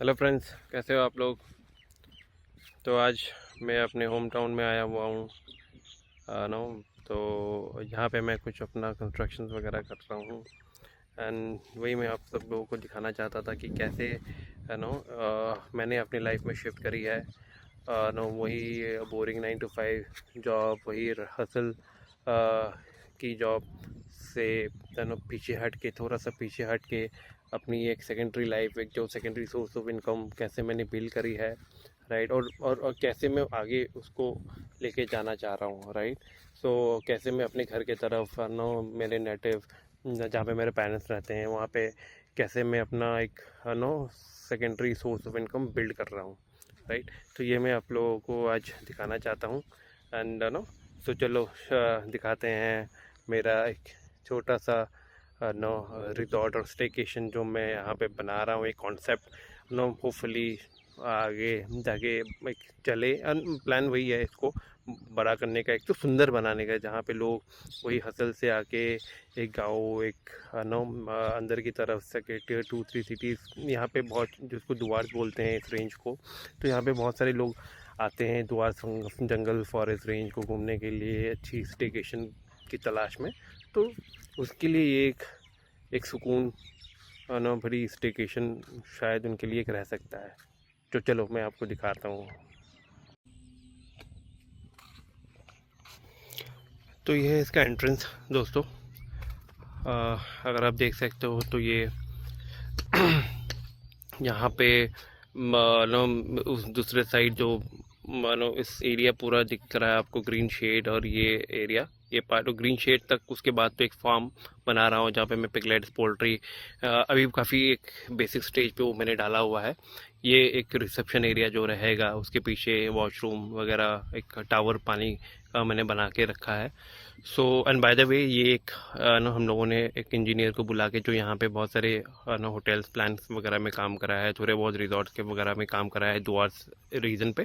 Hello friends, कैसे हो आप लोग। तो आज मैं अपने होम टाउन में आया हुआ हूँ नो। तो यहाँ पे मैं कुछ अपना कंस्ट्रक्शन वगैरह कर रहा हूँ एंड वही मैं आप सब लोगों को दिखाना चाहता था कि कैसे नो मैंने अपनी लाइफ में शिफ्ट करी है। नो वही बोरिंग 9 to 5 जॉब, वही हसल की जॉब से नो पीछे हट के, थोड़ा सा पीछे हट के अपनी एक सेकेंडरी लाइफ, एक जो सेकेंडरी सोर्स ऑफ इनकम कैसे मैंने बिल्ड करी है, राइट। और कैसे मैं आगे उसको लेके जाना चाह रहा हूँ, राइट। सो कैसे मैं अपने घर के तरफ नो, मेरे नेटिव जहाँ पे मेरे पेरेंट्स रहते हैं वहाँ पे कैसे मैं अपना एक no secondary source of income build कर रहा हूँ, राइट। तो ये मैं आप लोगों को आज दिखाना चाहता हूँ एंड नो। सो चलो दिखाते हैं मेरा एक छोटा सा नो रिजॉर्ट और स्टेकेशन जो मैं यहाँ पे बना रहा हूँ, एक कॉन्सेप्ट नो। होपफुली आगे जाके एक चले, प्लान वही है इसको बड़ा करने का, एक तो सुंदर बनाने का, जहाँ पे लोग वही हसल से आके एक गांव, एक नो अंदर की तरफ से टियर 2 3 सिटीज़ यहाँ पे बहुत, जिसको दुआर बोलते हैं इस रेंज को। तो यहाँ पे बहुत सारे लोग आते हैं दुआर जंगल फॉरेस्ट रेंज को घूमने के लिए अच्छी स्टेकेशन की तलाश में। तो उसके लिए ये एक सुकून ना भरी स्टेकेशन शायद उनके लिए एक रह सकता है। तो चलो मैं आपको दिखाता हूँ। तो ये है इसका एंट्रेंस दोस्तों। अगर आप देख सकते हो तो ये यहाँ पे मानो उस दूसरे साइड जो मानो इस एरिया पूरा दिख रहा है आपको, ग्रीन शेड, और ये एरिया, ये पार्ट ग्रीन शेड तक। उसके बाद तो एक फार्म बना रहा हूँ जहाँ पे मैं पिगलेट्स, पोल्ट्री, अभी काफ़ी एक बेसिक स्टेज पे वो मैंने डाला हुआ है। ये एक रिसेप्शन एरिया जो रहेगा, उसके पीछे वॉशरूम वगैरह, एक टावर पानी का मैंने बना के रखा है। So and by the way ये एक ना हम लोगों ने एक इंजीनियर को बुला के जो यहाँ पे बहुत सारे ना होटल्स प्लान्स वगैरह में काम करा है, थोड़े बहुत रिजॉर्ट्स के वगैरह में काम करा है दुआर्स रीजन पे,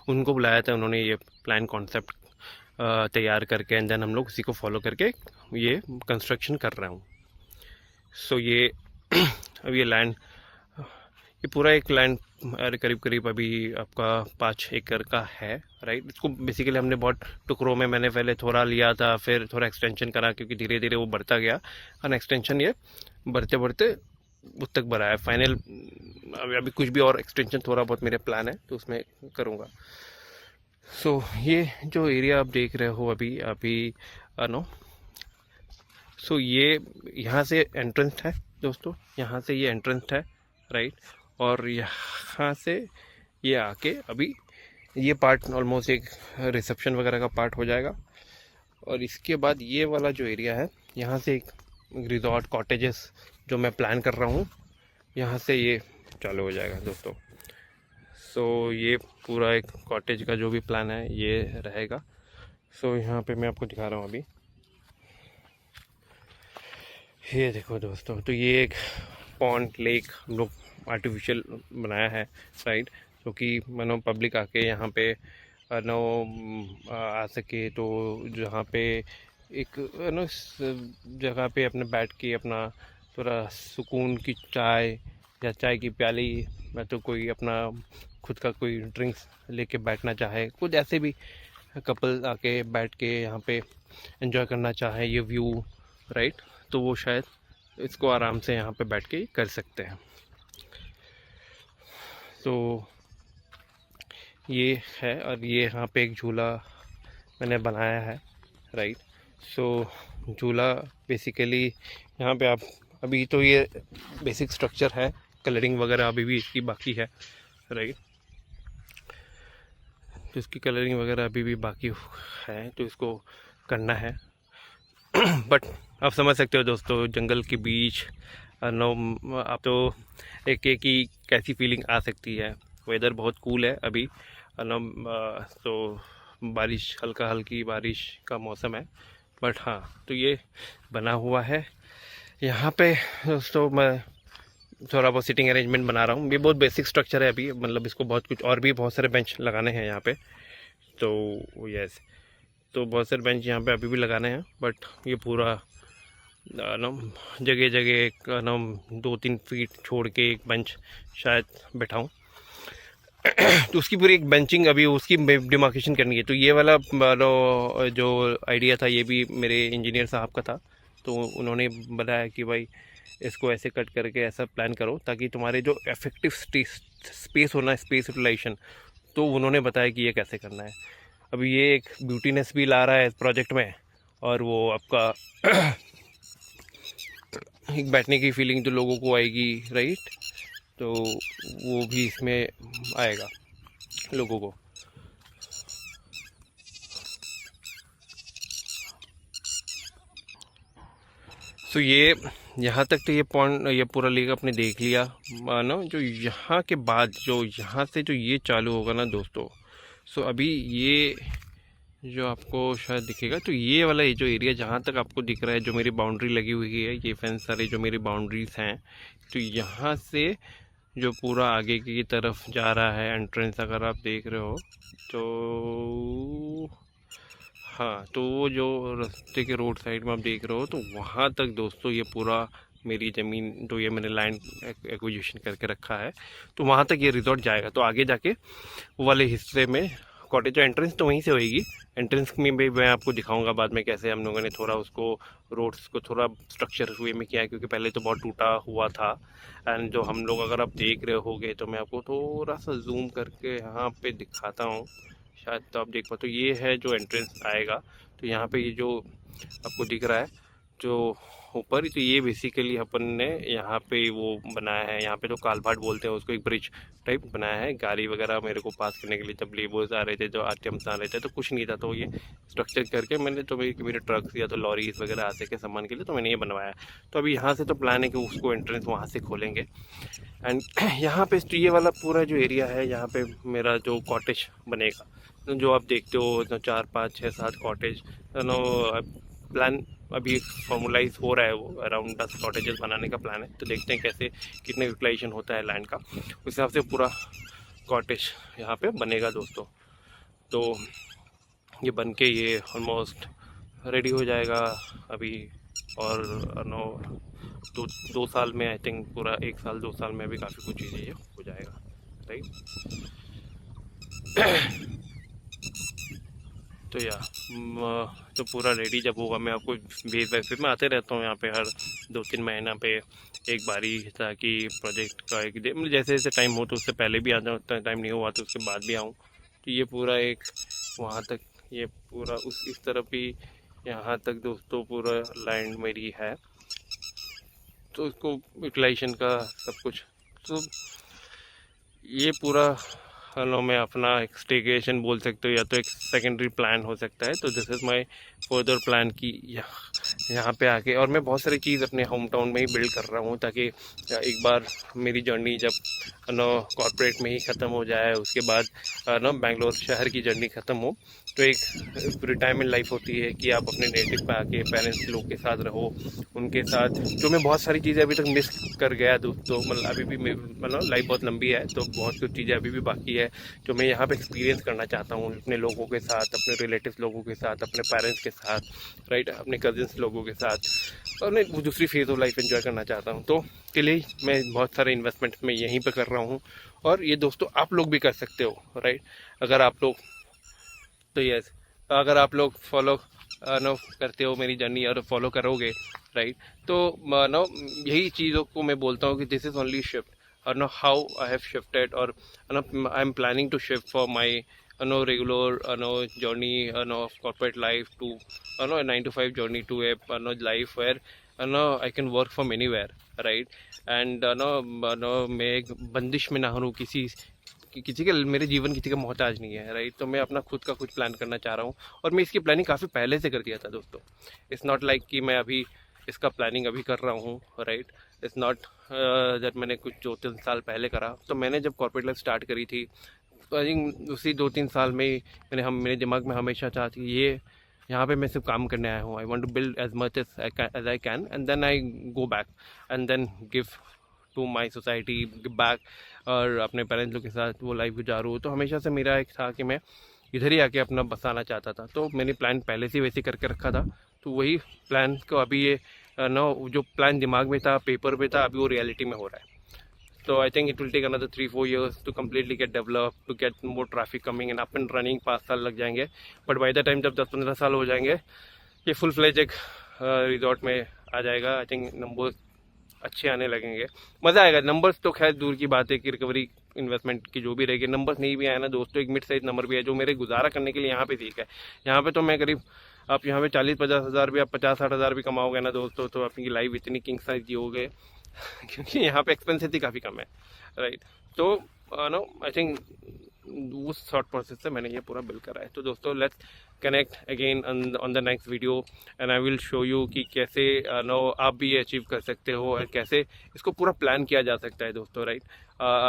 उनको बुलाया था। उन्होंने ये प्लान कॉन्सेप्ट तैयार करके एंड देन हम लोग उसी को फॉलो करके ये कंस्ट्रक्शन कर रहा हूँ। सो ये अब ये लैंड, ये पूरा एक लैंड करीब करीब अभी आपका 5 एकड़ का है, राइट। इसको बेसिकली हमने बहुत टुकड़ों में, मैंने पहले थोड़ा लिया था, फिर थोड़ा एक्सटेंशन करा, क्योंकि धीरे धीरे वो बढ़ता गया और एक्सटेंशन ये बढ़ते बढ़ते उस तक बढ़ा है फाइनल। अभी कुछ भी और एक्सटेंशन थोड़ा बहुत मेरे प्लान है तो उसमें करूँगा। सो ये जो एरिया आप देख रहे हो अभी अभी नो, सो ये यहाँ से एंट्रेंस है दोस्तों, यहाँ से ये एंट्रेंस है, राइट। और यहाँ से ये आके अभी ये पार्ट ऑलमोस्ट एक रिसेप्शन वगैरह का पार्ट हो जाएगा। और इसके बाद ये वाला जो एरिया है, यहाँ से एक रिजॉर्ट कॉटेजेस जो मैं प्लान कर रहा हूँ, यहाँ से ये चालू हो जाएगा दोस्तों। सो ये पूरा एक कॉटेज का जो भी प्लान है ये रहेगा। सो यहाँ पे मैं आपको दिखा रहा हूँ अभी, ये देखो दोस्तों। तो ये एक पॉन्ड लेक हम लोग आर्टिफिशियल बनाया है, राइट। जो कि मानो पब्लिक आके यहाँ पे नो आ सके, तो जहाँ पे एक नो इस जगह पे अपने बैठ के अपना थोड़ा सुकून की चाय या चाय की प्याली, मैं तो कोई अपना खुद का कोई ड्रिंक्स लेके बैठना चाहे, कुछ ऐसे भी कपल आके बैठ के यहाँ पे एंजॉय करना चाहे ये व्यू, राइट। तो वो शायद इसको आराम से यहाँ पे बैठ के कर सकते हैं। तो ये है, और ये यहाँ पे एक झूला मैंने बनाया है, राइट। सो झूला बेसिकली यहाँ पे आप, अभी तो ये बेसिक स्ट्रक्चर है, कलरिंग वगैरह अभी भी इसकी बाकी है, राइट। तो इसकी कलरिंग वगैरह अभी भी बाकी है, तो इसको करना है। बट आप समझ सकते हो दोस्तों, जंगल के बीच नो, आप तो एक ही कैसी फीलिंग आ सकती है। वेदर बहुत कूल है अभी नो, तो बारिश, हल्का हल्की बारिश का मौसम है। बट हाँ, तो ये बना हुआ है यहाँ पे दोस्तों। मैं थोड़ा बहुत सिटिंग अरेंजमेंट बना रहा हूँ, ये बहुत बेसिक स्ट्रक्चर है अभी, मतलब इसको बहुत कुछ और भी बहुत सारे बेंच लगाने हैं यहाँ पे। तो यस, तो बहुत सारे बेंच यहाँ पे अभी भी लगाने हैं, बट ये पूरा ना जगह जगह ना 2-3 फीट छोड़ के एक बेंच शायद बैठाऊँ। तो उसकी पूरी एक बेंचिंग अभी उसकी डिमार्केशन करनी है। तो ये वाला जो आइडिया था ये भी मेरे इंजीनियर साहब का था। तो उन्होंने बताया कि भाई इसको ऐसे कट करके ऐसा प्लान करो ताकि तुम्हारे जो इफेक्टिव स्पेस होना, स्पेस यूटिलाइजेशन, तो उन्होंने बताया कि ये कैसे करना है। अभी ये एक ब्यूटीनेस भी ला रहा है इस प्रोजेक्ट में, और वो आपका एक बैठने की फीलिंग जो लोगों को आएगी, राइट, तो वो भी इसमें आएगा लोगों को। तो ये यहाँ तक तो ये पॉइंट ये पूरा लेक आपने देख लिया। मानो जो यहाँ के बाद जो यहाँ से जो ये चालू होगा ना दोस्तों, सो अभी ये जो आपको शायद दिखेगा, तो ये वाला ये जो एरिया जहाँ तक आपको दिख रहा है, जो मेरी बाउंड्री लगी हुई है, ये फेंस सारे जो मेरी बाउंड्रीज हैं, तो यहाँ से जो पूरा आगे की तरफ जा रहा है एंट्रेंस, अगर आप देख रहे हो तो हाँ, तो वो जो रास्ते के रोड साइड में आप देख रहे हो, तो वहाँ तक दोस्तों ये पूरा मेरी ज़मीन जो ये मैंने लैंड एक्विजिशन करके रखा है, तो वहाँ तक ये रिजॉर्ट जाएगा। तो आगे जाके वो वाले हिस्से में कॉटेज एंट्रेंस तो वहीं से होएगी। एंट्रेंस में भी मैं आपको दिखाऊंगा बाद में कैसे हम लोगों ने थोड़ा उसको रोड्स को थोड़ा स्ट्रक्चर हुए में किया है, क्योंकि पहले तो बहुत टूटा हुआ था। एंड जो हम लोग अगर आप देख रहे होगे तो मैं आपको थोड़ा सा जूम करके यहाँ पे दिखाता हूँ, शायद तो आप देख पाओ। तो ये है जो एंट्रेंस आएगा। तो यहाँ पे ये जो आपको दिख रहा है जो ऊपर, तो ये बेसिकली अपन ने यहाँ पे वो बनाया है, यहाँ पे जो कालभाट बोलते हैं उसको, एक ब्रिज टाइप बनाया है गाड़ी वगैरह मेरे को पास करने के लिए। जब लेबर्स आ रहे थे, जो आरटीएम्स आ रहे थे, तो कुछ नहीं था, तो ये स्ट्रक्चर करके मैंने, तो मेरे ट्रक्स या तो लॉरीज वगैरह आते के सामान के लिए, तो मैंने ये बनवाया। तो अभी यहाँ से तो प्लान है कि उसको एंट्रेंस वहाँ से खोलेंगे। एंड यहाँ पे तो ये वाला पूरा जो एरिया है, यहाँ पे मेरा जो कॉटेज बनेगा, जो आप देखते हो, तो 4, 5, 6, 7 कॉटेज नो प्लान अभी फॉर्मुलाइज हो रहा है। वो अराउंड 10 कॉटेजेस बनाने का प्लान है। तो देखते हैं कैसे कितने यूटिलाइजेशन होता है लैंड का, उस हिसाब से पूरा कॉटेज यहाँ पे बनेगा दोस्तों। तो ये बन के ये ऑलमोस्ट रेडी हो जाएगा अभी, और नो 2 साल में, आई थिंक पूरा 1 साल 2 साल में अभी काफ़ी कुछ चीज़ें ये हो जाएगा, राइट। तो या तो पूरा रेडी जब होगा मैं आपको भेज वैसे मैं आते रहता हूँ यहाँ पे हर 2-3 महीना पे एक बारी, ताकि प्रोजेक्ट का एक मतलब जैसे जैसे टाइम हो तो उससे पहले भी आ जाऊँ, उतना टाइम नहीं हुआ तो उसके बाद भी आऊँ। तो ये पूरा एक वहाँ तक, ये पूरा उस इस तरफ ही यहाँ तक दोस्तों पूरा लैंड मेरी है। तो उसको यूटिलाइजेशन का सब कुछ, तो ये पूरा हेलो मैं अपना एक स्टेकेशन बोल सकते हो, या तो एक सेकेंडरी प्लान हो सकता है। तो this is my further plan कि यहाँ पे आके, और मैं बहुत सारी चीज़ अपने होम टाउन में ही बिल्ड कर रहा हूँ, ताकि एक बार मेरी जर्नी जब नो कॉर्पोरेट में ही ख़त्म हो जाए, उसके बाद नो बेंगलोर शहर की जर्नी ख़त्म हो, तो एक रिटायरमेंट लाइफ होती है कि आप अपने नेटिव पे आके पेरेंट्स लोग के साथ रहो, उनके साथ। जो मैं बहुत सारी चीज़ें अभी तक मिस कर गया दोस्तों, मतलब अभी भी मतलब लाइफ बहुत लंबी है, तो बहुत कुछ चीज़ें अभी भी बाकी है जो मैं यहाँ पे एक्सपीरियंस करना चाहता हूँ, अपने लोगों के साथ, अपने रिलेटिव्स लोगों के साथ, अपने पेरेंट्स के साथ, राइट, अपने कजिन्स लोगों के साथ, और मैं दूसरी फेज़ ऑफ लाइफ एंजॉय करना चाहता हूँ। तो के लिए मैं बहुत सारे इन्वेस्टमेंट मैं यहीं पर कर रहा हूँ, और ये दोस्तों आप लोग भी कर सकते हो, राइट, अगर आप लोग, तो यस, अगर आप लोग फॉलो नो करते हो मेरी जर्नी और फॉलो करोगे, राइट, तो नो यही चीज़ों को मैं बोलता हूँ कि दिस इज़ ओनली शिफ्ट, और know how I have shifted, और know I am planning to shift for my know regular know journey know corporate life to know 9 to 5 journey to a know life where know I can work from anywhere, right. And know मैं एक बंदिश में ना हूँ किसी के, मेरे जीवन किसी का मोहताज नहीं है, राइट। तो मैं अपना खुद का कुछ प्लान करना चाह रहा हूँ, और मैं इसकी प्लानिंग काफ़ी पहले से कर दिया था दोस्तों। इट्स नॉट लाइक कि मैं अभी इसका प्लानिंग अभी कर रहा हूँ, राइट। इट्स नॉट जब मैंने कुछ 2-3 साल पहले करा, तो मैंने जब कॉर्पोरेट लाइफ स्टार्ट करी थी, तो आई थिंक उसी 2-3 साल में ही मेरे दिमाग में हमेशा था कि ये यहाँ पे मैं सिर्फ काम करने आया हूँ, I want to build as much as I can, and then I go back and then give to my society, give back, और अपने पेरेंट्स लोग के साथ वो लाइफ गुजारूँ। तो हमेशा से मेरा एक था कि मैं इधर ही आके अपना बसाना चाहता था, तो मैंने प्लान पहले से वैसे करके रखा था। तो वही प्लान को अभी ये नो जो प्लान दिमाग में था, पेपर पे था, अभी वो रियलिटी में हो रहा है. So I think it will take another 3-4 years to completely get developed, to get more traffic coming and up and running. 5 साल लग जाएंगे, बट बाई द टाइम जब 10-15 साल हो जाएंगे ये फुल फ्लेज एक रिजॉर्ट में आ जाएगा. आई थिंक नंबर्स अच्छे आने लगेंगे, मज़ा आएगा. नंबर्स तो खैर दूर की बात है कि रिकवरी इन्वेस्टमेंट की जो भी रहेगी, नंबर्स नहीं भी आए ना दोस्तों, एक मिड साइज नंबर भी है जो मेरे गुजारा करने के लिए यहाँ पे ठीक है. यहाँ पे तो मैं करीब, आप यहाँ पे 40-50 हज़ार भी, आप 50-60 हज़ार भी कमाओगे ना दोस्तों, तो अपनी लाइफ इतनी किंग साइज जियोगे क्योंकि यहाँ पे एक्सपेंसिव ही काफ़ी कम है, राइट. तो नो आई थिंक उस थॉट प्रोसेस से मैंने ये पूरा बिल करा है. तो दोस्तों let's connect again on the next video and I will show you कि कैसे नो आप भी ये अचीव कर सकते हो और कैसे इसको पूरा प्लान किया जा सकता है दोस्तों, राइट.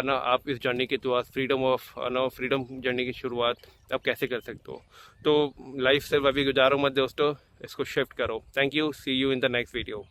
ना आप इस जर्नी के थ्रू फ्रीडम जर्नी की शुरुआत आप कैसे कर सकते हो. तो लाइफ सिर्फ अभी गुजारो मत दोस्तों, इसको शिफ्ट करो. Thank you, see you in the next video.